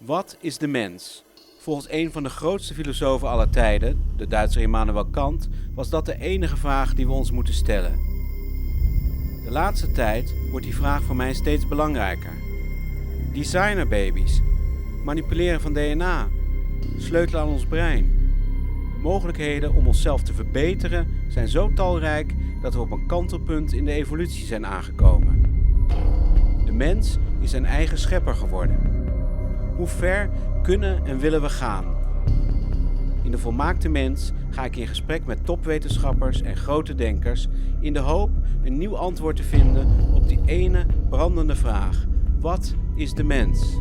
Wat is de mens? Volgens een van de grootste filosofen aller tijden, de Duitser Immanuel Kant, was dat de enige vraag die we ons moeten stellen. De laatste tijd wordt die vraag voor mij steeds belangrijker. Designerbaby's, manipuleren van DNA, sleutelen aan ons brein. De mogelijkheden om onszelf te verbeteren zijn zo talrijk dat we op een kantelpunt in de evolutie zijn aangekomen. De mens is zijn eigen schepper geworden. Hoe ver kunnen en willen we gaan? In de Volmaakte Mens ga ik in gesprek met topwetenschappers en grote denkers in de hoop een nieuw antwoord te vinden op die ene brandende vraag: wat is de mens?